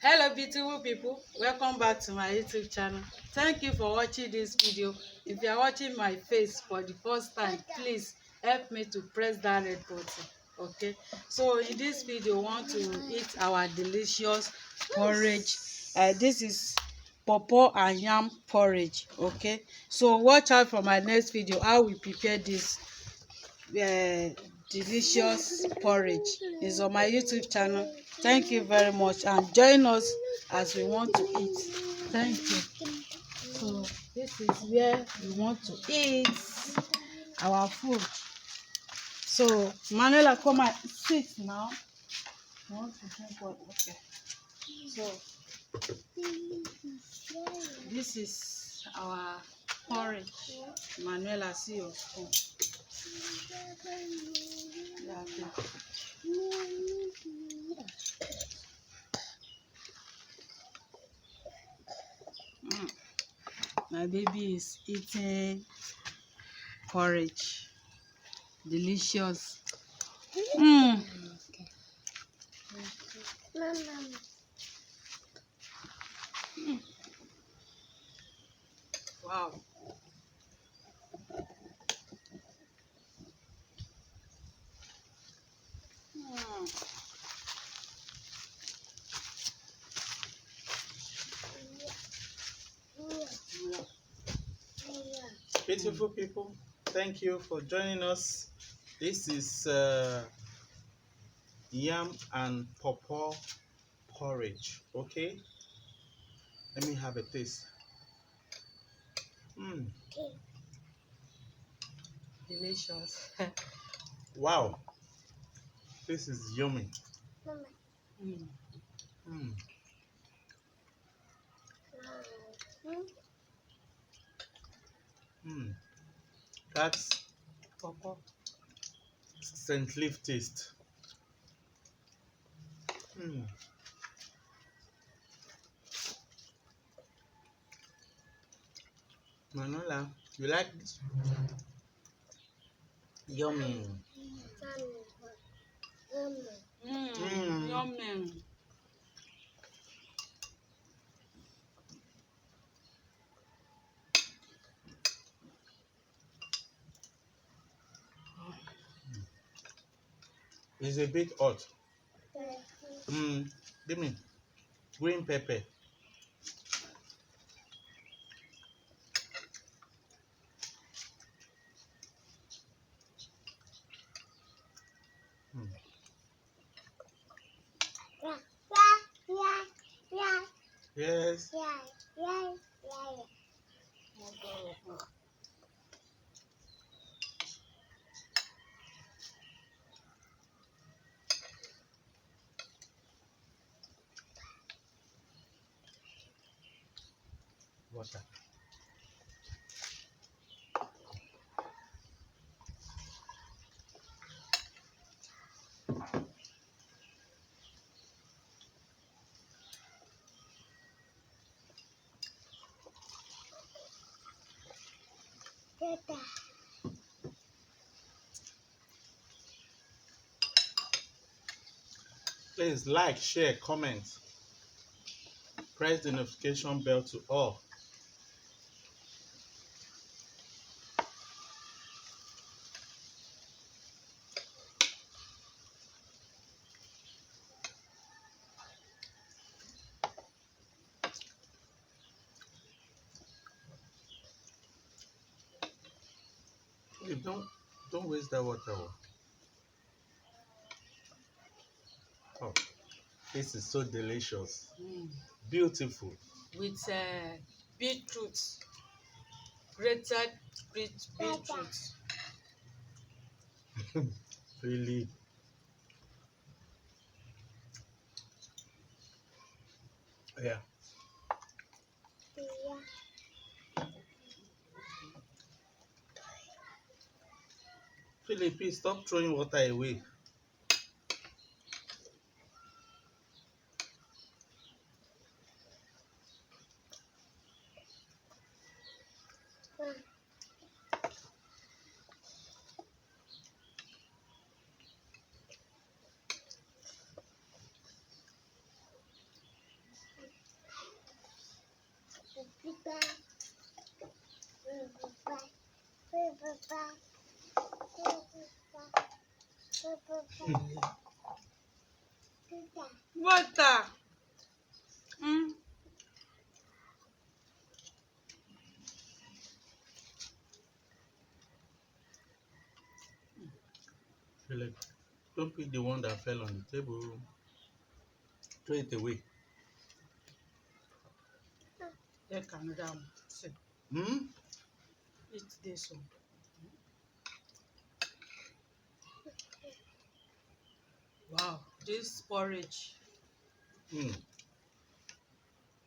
Hello beautiful people, welcome back to my YouTube channel. Thank you for watching this video. If you are watching my face for the first time, please help me to press that red button. Okay, so in this video we want to eat our delicious porridge. This is pawpaw and yam porridge. Okay, so watch out for my next video how we prepare this delicious porridge. Is on my YouTube channel. Thank you very much and join us as we want to eat. Thank you. So this is where we want to eat our food. So Manuela, come and sit now. You want to drink water? Okay. So this is our porridge. Manuela, see your spoon. Yeah, okay. My baby is eating porridge. Delicious. Mm. Wow. Beautiful people, thank you for joining us. This is yam and pawpaw porridge. Okay, let me have a taste. Delicious. Wow, this is yummy. Mm. Mm. Mm. That's Pawpaw. St. Leaf taste. Mm. Manola, you like this? Yummy. Yummy. It's a bit hot. Give me green pepper. Mm. Yes. Water. Please like, share, comment. Press the notification bell to all. Hey, don't waste that water. Oh, this is so delicious. Beautiful. With beetroot, grated beetroot. Really. Yeah. Philip, please stop throwing water away. Water. Mm. Philip, don't pick the one that fell on the table. Throw it away. Take another one. See, Hmm? eat this one. Wow, this porridge Mm.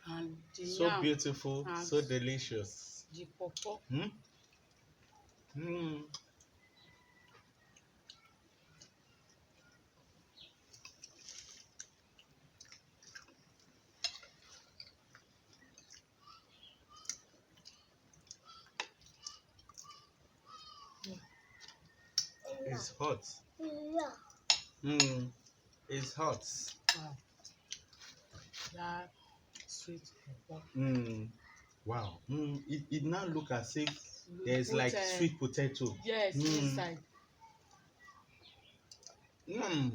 and the So yam beautiful, and so delicious. the pawpaw. Hmm? Hmm. It's hot. Hmm. It's hot. Wow, that sweet pawpaw. Hmm. Wow. Hmm. It now look as if We there's put, like sweet potato. yes, inside. Hmm.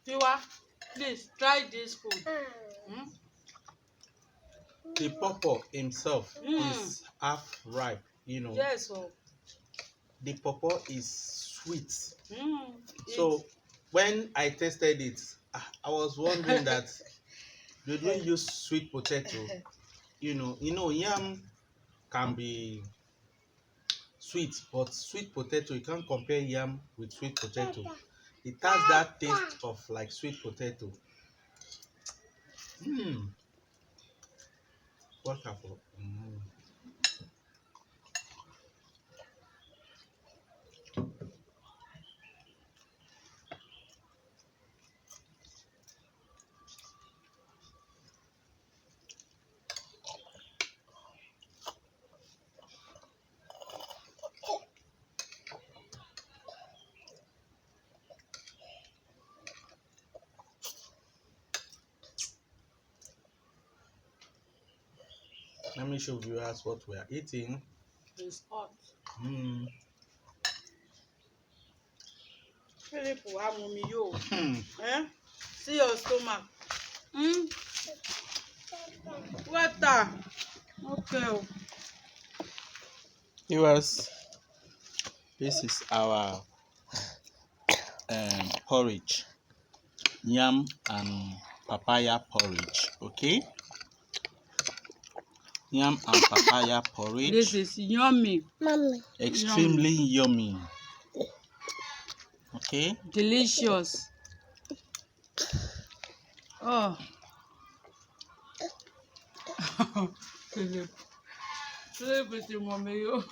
Fiwa, please try this food. Mm? The pawpaw himself Mm. is half ripe. Yes, oh. The pawpaw is sweet. Mm. So when I tasted it, I was wondering that they don't use sweet potato. Yam can be sweet, but sweet potato, you can't compare yam with sweet potato. It has that taste of like sweet potato. Hmm. Wonderful. Mm. Let me show viewers what we are eating. It's hot. Mm. Philip, wow, mommy, yo. Hmm. Eh? See your stomach. Mm? Water. Okay. Oh. Viewers, this is our porridge, yam and papaya porridge. Okay, yam and papaya porridge. This is yummy. Mommy. Extremely yummy. Okay. Delicious. Oh. Philip. Philip with your mommy, yo.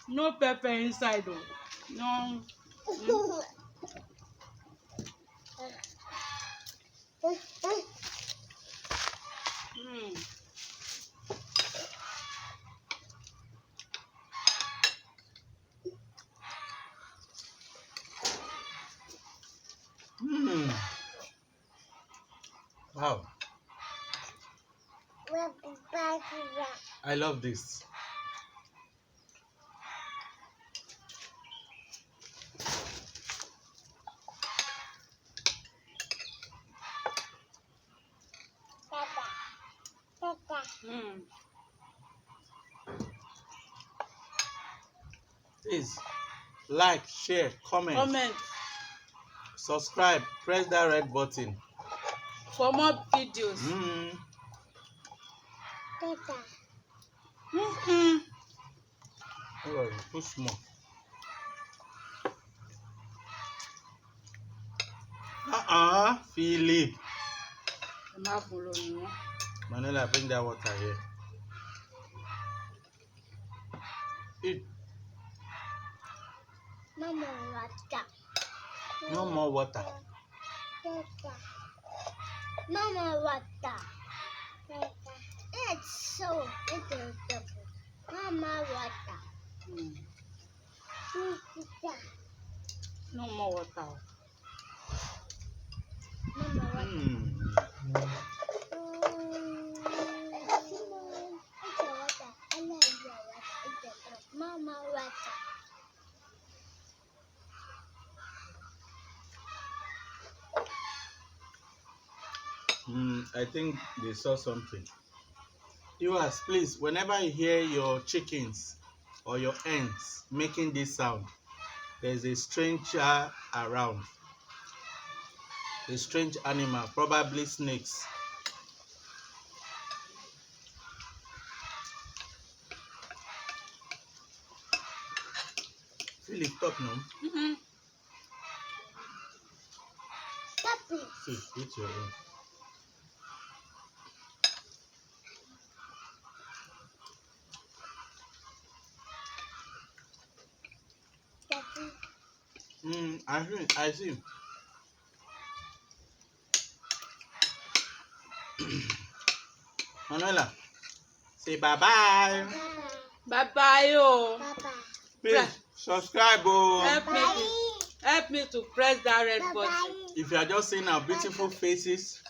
No pepper inside, though. No. Mm. Mm. Mm. Wow. I love this. Mm. Please like, share, comment, subscribe, press that red button. For more videos. Mm. Mm-mm. Oh, too small. Philip. Manila, bring that water here. Eat. Mama, water. No more water. Mama, water. It's so beautiful. Mama, water. Mm. No more water. Mama, water. Mm. It's I think they saw something. Viewers, please, whenever you hear your chickens or your hens making this sound, there's a stranger around. A strange animal, probably snakes. Philip, talk now. Papi. See, eat your own. Papi. I see. Manuela, say bye-bye. Bye-bye, oh. Papa. Please, subscribe, oh. Help me to press that red button. If you are just seeing our beautiful faces,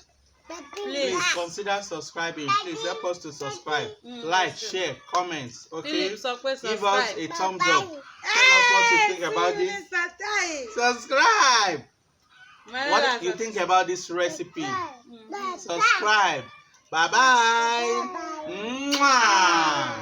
Please. please consider subscribing. Please help us to subscribe. Like, Okay. share, comments. Okay? Philip sọ pé Give us subscribe. a thumbs up. Tell us what you think about this. Subscribe. What do you think about this recipe? Subscribe. Bye-bye. Mwah.